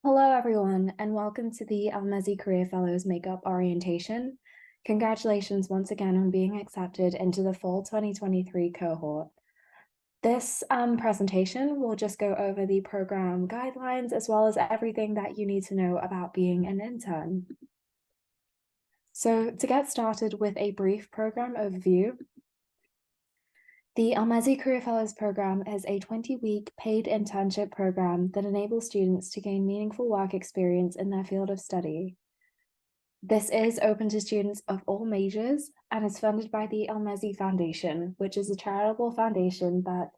Hello, everyone, and welcome to the Elmezzi Career Fellows Makeup Orientation. Congratulations once again on being accepted into the fall 2023 cohort. This presentation will just go over the program guidelines as well as everything that you need to know about being an intern. So to get started with a brief program overview, the Elmezzi Career Fellows Program is a 20-week paid internship program that enables students to gain meaningful work experience in their field of study. This is open to students of all majors and is funded by the Elmezzi Foundation, which is a charitable foundation that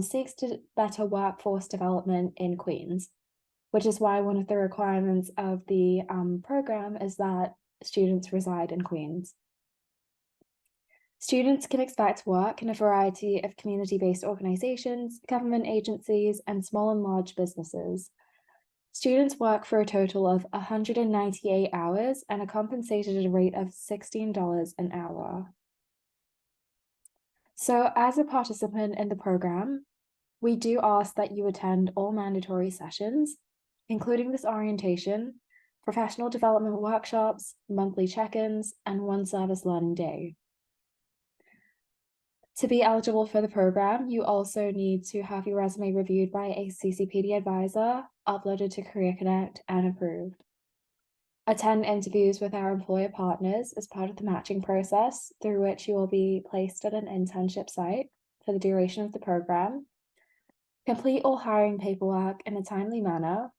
seeks to better workforce development in Queens, which is why one of the requirements of the program is that students reside in Queens. Students can expect work in a variety of community-based organizations, government agencies, and small and large businesses. Students work for a total of 198 hours and are compensated at a rate of $16 an hour. So as a participant in the program, we do ask that you attend all mandatory sessions, including this orientation, professional development workshops, monthly check-ins, and one service learning day. To be eligible for the program, you also need to have your resume reviewed by a CCPD advisor, uploaded to Career Connect, and approved. Attend interviews with our employer partners as part of the matching process, through which you will be placed at an internship site for the duration of the program. Complete all hiring paperwork in a timely manner.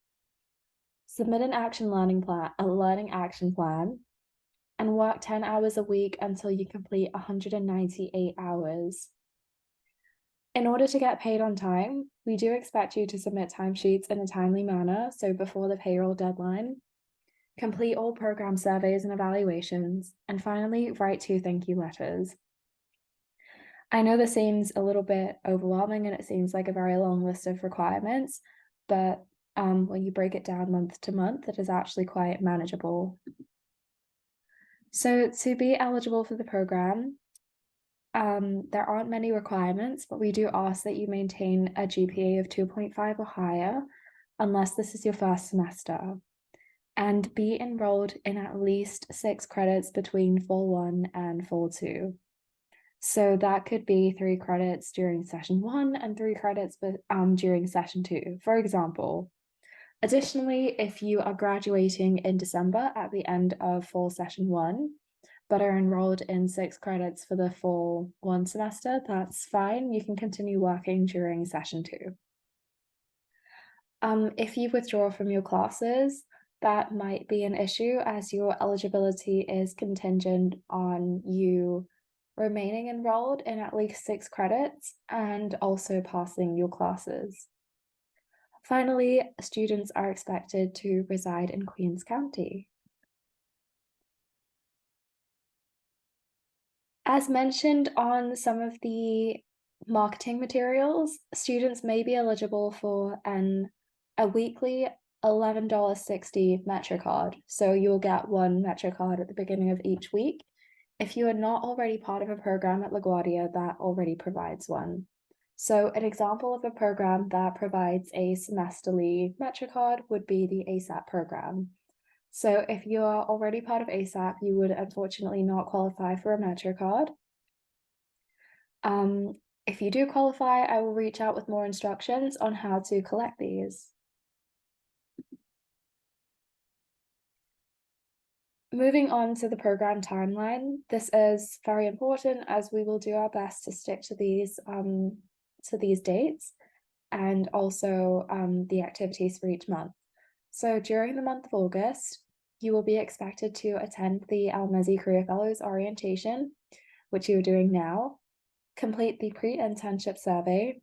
Submit an learning action plan, and work 10 hours a week until you complete 198 hours. In order to get paid on time, we do expect you to submit timesheets in a timely manner, so before the payroll deadline. Complete all program surveys and evaluations, and finally, write 2 thank you letters. I know this seems a little bit overwhelming and it seems like a very long list of requirements, but when you break it down month to month, it is actually quite manageable. So to be eligible for the program, there aren't many requirements, but we do ask that you maintain a GPA of 2.5 or higher, unless this is your first semester, and be enrolled in at least 6 credits between Fall 1 and Fall 2. So that could be 3 credits during session 1 and 3 credits during session 2, for example. Additionally, if you are graduating in December at the end of fall session 1, but are enrolled in 6 credits for the fall 1 semester, that's fine. You can continue working during session 2. If you withdraw from your classes, that might be an issue as your eligibility is contingent on you remaining enrolled in at least 6 credits and also passing your classes. Finally, students are expected to reside in Queens County. As mentioned on some of the marketing materials, students may be eligible for a weekly $11.60 MetroCard. So you'll get one MetroCard at the beginning of each week. If you are not already part of a program at LaGuardia that already provides one. So an example of a program that provides a semesterly MetroCard would be the ASAP program. So if you are already part of ASAP, you would unfortunately not qualify for a MetroCard. If you do qualify, I will reach out with more instructions on how to collect these. Moving on to the program timeline, this is very important as we will do our best to stick to these dates and also the activities for each month. So during the month of August, you will be expected to attend the Elmezzi Career Fellows orientation, which you are doing now, complete the pre-internship survey,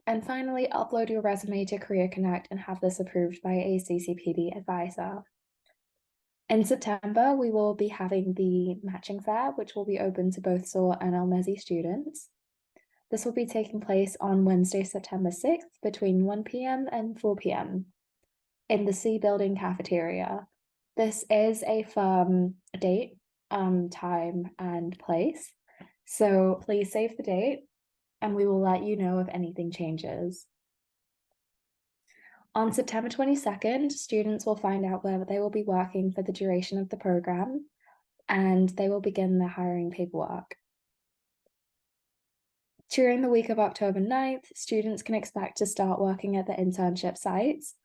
and finally upload your resume to Career Connect and have this approved by a CCPD advisor. In September, we will be having the matching fair, which will be open to both SOAR and Elmezzi students. This will be taking place on Wednesday, September 6th between 1 p.m. and 4 p.m. in the C Building cafeteria. This is a firm date, time, and place. So please save the date and we will let you know if anything changes. On September 22nd, students will find out where they will be working for the duration of the program, and they will begin their hiring paperwork. During the week of October 9th, students can expect to start working at the internship sites,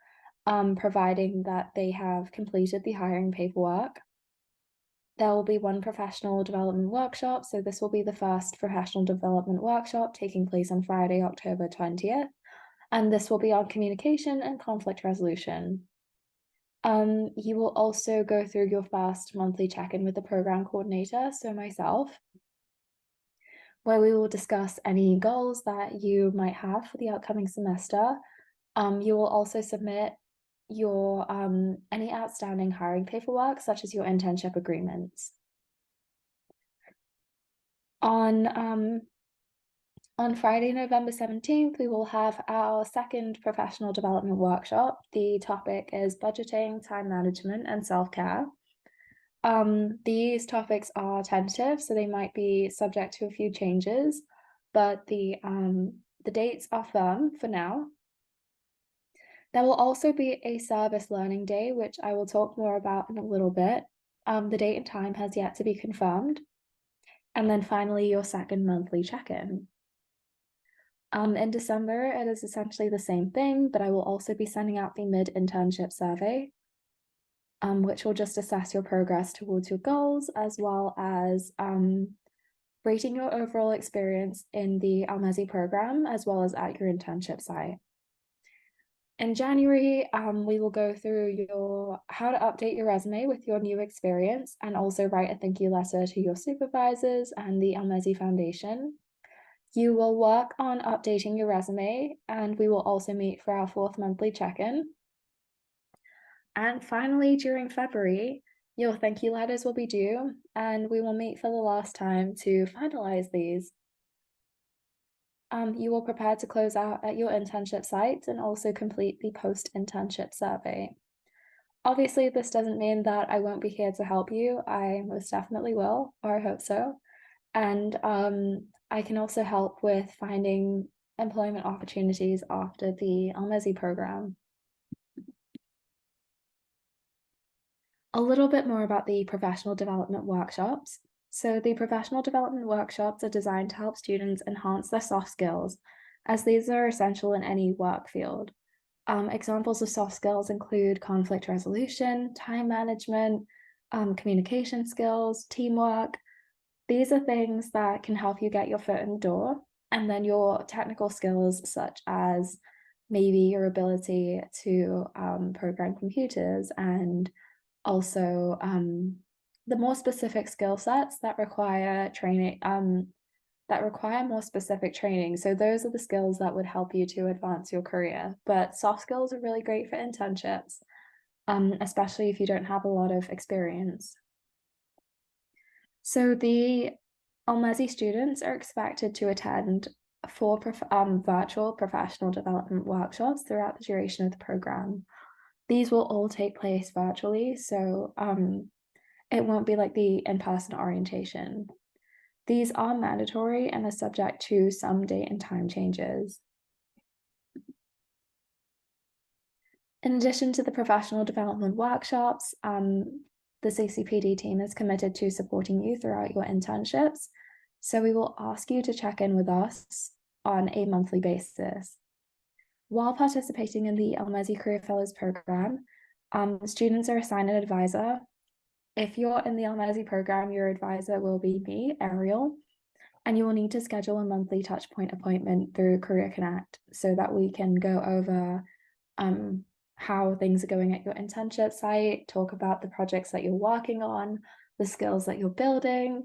providing that they have completed the hiring paperwork. There will be one professional development workshop, so this will be the first professional development workshop taking place on Friday, October 20th, and this will be on communication and conflict resolution. You will also go through your first monthly check-in with the program coordinator, so myself, where we will discuss any goals that you might have for the upcoming semester. You will also submit your any outstanding hiring paperwork, such as your internship agreements. On Friday, November 17th, we will have our second professional development workshop. The topic is budgeting, time management, and self-care. These topics are tentative, so they might be subject to a few changes, but the dates are firm for now. There will also be a service learning day, which I will talk more about in a little bit. The date and time has yet to be confirmed. And then finally, your second monthly check-in. In December, it is essentially the same thing, but I will also be sending out the mid-internship survey, which will just assess your progress towards your goals, as well as rating your overall experience in the Elmezzi program, as well as at your internship site. In January, we will go through how to update your resume with your new experience, and also write a thank you letter to your supervisors and the Elmezzi Foundation. You will work on updating your resume, and we will also meet for our fourth monthly check-in. And finally, during February, your thank you letters will be due, and we will meet for the last time to finalize these. You will prepare to close out at your internship site and also complete the post-internship survey. Obviously, this doesn't mean that I won't be here to help you. I most definitely will, or I hope so. And I can also help with finding employment opportunities after the Elmezzi program. A little bit more about the professional development workshops. So the professional development workshops are designed to help students enhance their soft skills, as these are essential in any work field. Examples of soft skills include conflict resolution, time management, communication skills, teamwork. These are things that can help you get your foot in the door. And then your technical skills, such as maybe your ability to program computers, and also the more specific skill sets that require training, that require more specific training. So those are the skills that would help you to advance your career. But soft skills are really great for internships, especially if you don't have a lot of experience. So the Elmezzi students are expected to attend 4 virtual professional development workshops throughout the duration of the program. These will all take place virtually, so it won't be like the in-person orientation. These are mandatory and are subject to some date and time changes. In addition to the professional development workshops, the CCPD team is committed to supporting you throughout your internships. So we will ask you to check in with us on a monthly basis. While participating in the Elmezzi Career Fellows program, students are assigned an advisor. If you're in the Elmezzi program, your advisor will be me, Ariel, and you will need to schedule a monthly touchpoint appointment through Career Connect so that we can go over how things are going at your internship site, talk about the projects that you're working on, the skills that you're building,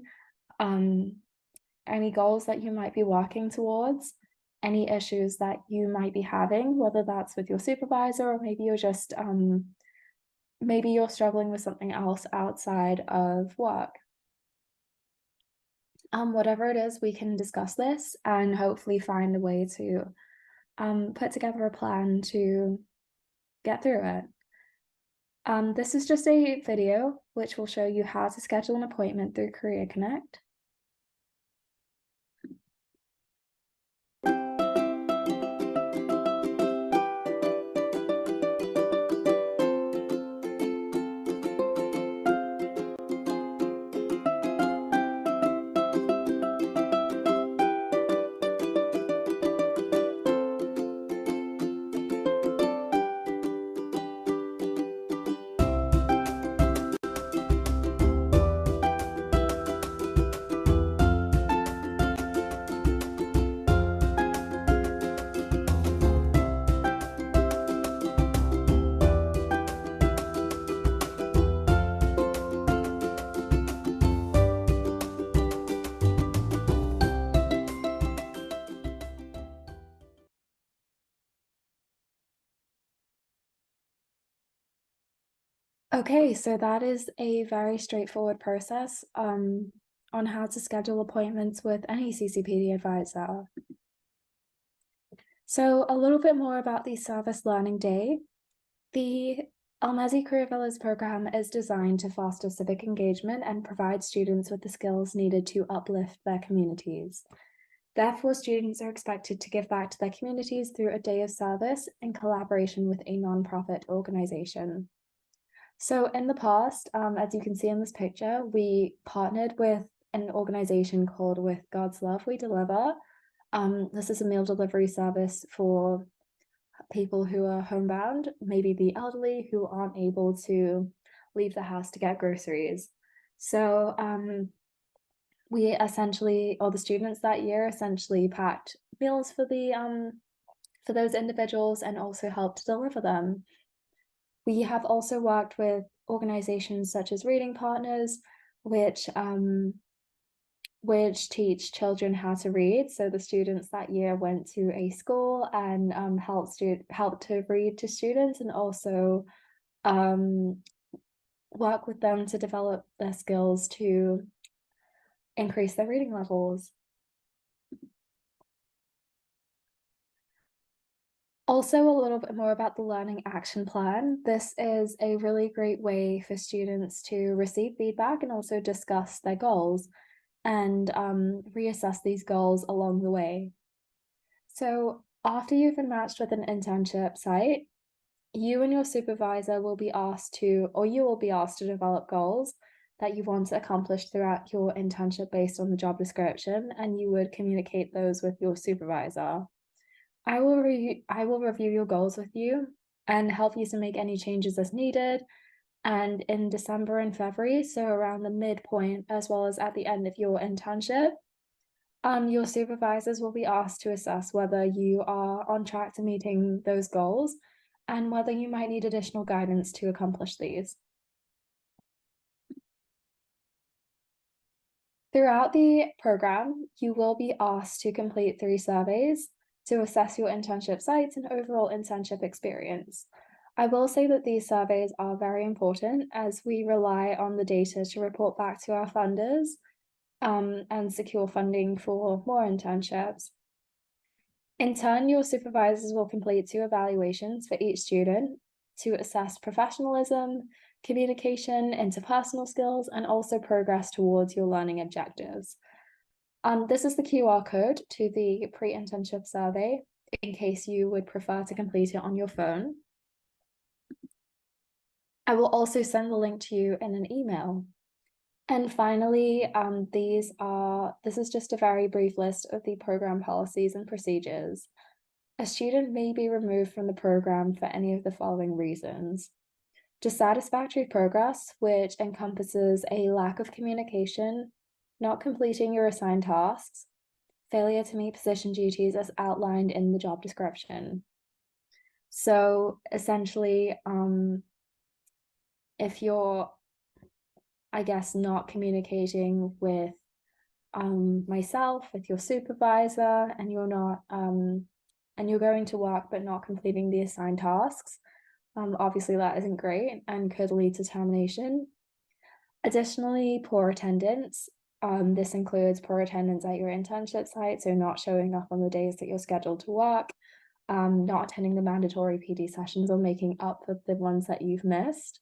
any goals that you might be working towards, any issues that you might be having, whether that's with your supervisor or maybe you're just maybe you're struggling with something else outside of work. Whatever it is, we can discuss this and hopefully find a way to put together a plan to get through it. This is just a video which will show you how to schedule an appointment through Career Connect. Okay, so that is a very straightforward process on how to schedule appointments with any CCPD advisor. So a little bit more about the Service Learning Day. The Elmezzi Career Fellows program is designed to foster civic engagement and provide students with the skills needed to uplift their communities. Therefore, students are expected to give back to their communities through a day of service in collaboration with a nonprofit organization. So in the past, as you can see in this picture, we partnered with an organization called With God's Love We Deliver. This is a meal delivery service for people who are homebound, maybe the elderly who aren't able to leave the house to get groceries. So we essentially, or the students that year essentially packed meals for those individuals and also helped deliver them. We have also worked with organizations such as Reading Partners, which which teach children how to read. So the students that year went to a school and helped to read to students and also um, work with them to develop their skills to increase their reading levels. Also, a little bit more about the Learning Action Plan. This is a really great way for students to receive feedback and also discuss their goals and reassess these goals along the way. So after you've been matched with an internship site, you and your supervisor will be asked to, or you will be asked to develop goals that you want to accomplish throughout your internship based on the job description, and you would communicate those with your supervisor. I will review your goals with you and help you to make any changes as needed. And in December and February, so around the midpoint as well as at the end of your internship, your supervisors will be asked to assess whether you are on track to meeting those goals and whether you might need additional guidance to accomplish these. Throughout the program, you will be asked to complete 3 surveys to assess your internship sites and overall internship experience. I will say that these surveys are very important as we rely on the data to report back to our funders and secure funding for more internships. In turn, your supervisors will complete 2 evaluations for each student to assess professionalism, communication, interpersonal skills, and also progress towards your learning objectives. This is the QR code to the pre-internship survey in case you would prefer to complete it on your phone. I will also send the link to you in an email. And finally, this is just a very brief list of the program policies and procedures. A student may be removed from the program for any of the following reasons: dissatisfactory progress, which encompasses a lack of communication, not completing your assigned tasks, failure to meet position duties as outlined in the job description. So essentially, if you're, I guess, not communicating with myself, with your supervisor, and you're not and you're going to work but not completing the assigned tasks, obviously that isn't great and could lead to termination. Additionally, poor attendance. This includes poor attendance at your internship site, so not showing up on the days that you're scheduled to work, not attending the mandatory PD sessions or making up for the ones that you've missed,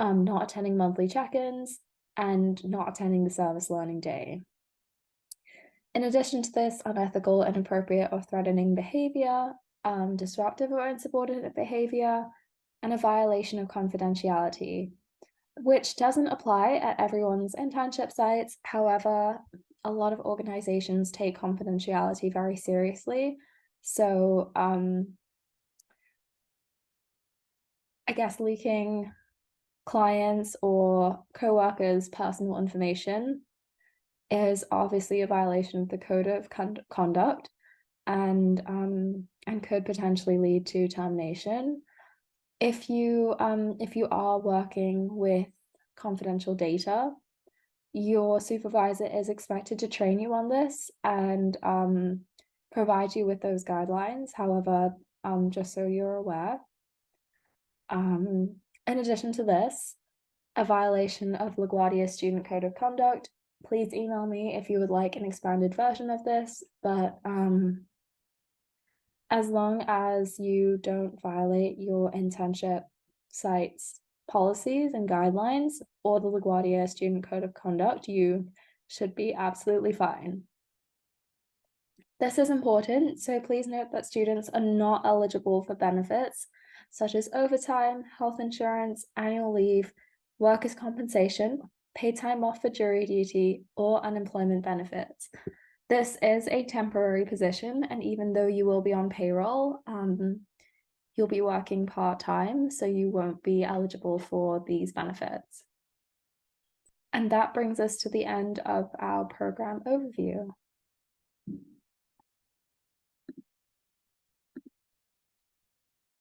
not attending monthly check-ins, and not attending the service learning day. In addition to this, unethical, inappropriate, or threatening behavior, disruptive or insubordinate behavior, and a violation of confidentiality, which doesn't apply at everyone's internship sites. However, a lot of organizations take confidentiality very seriously. So I guess leaking clients or co-workers' personal information is obviously a violation of the code of conduct and could potentially lead to termination. If you are working with confidential data, your supervisor is expected to train you on this and provide you with those guidelines. However, just so you're aware. In addition to this, a violation of LaGuardia Student Code of Conduct, please email me if you would like an expanded version of this, but as long as you don't violate your internship site's policies and guidelines or the LaGuardia Student Code of Conduct, you should be absolutely fine. This is important, so please note that students are not eligible for benefits such as overtime, health insurance, annual leave, workers' compensation, paid time off for jury duty, or unemployment benefits. This is a temporary position, and even though you will be on payroll, you'll be working part-time, so you won't be eligible for these benefits. And that brings us to the end of our program overview.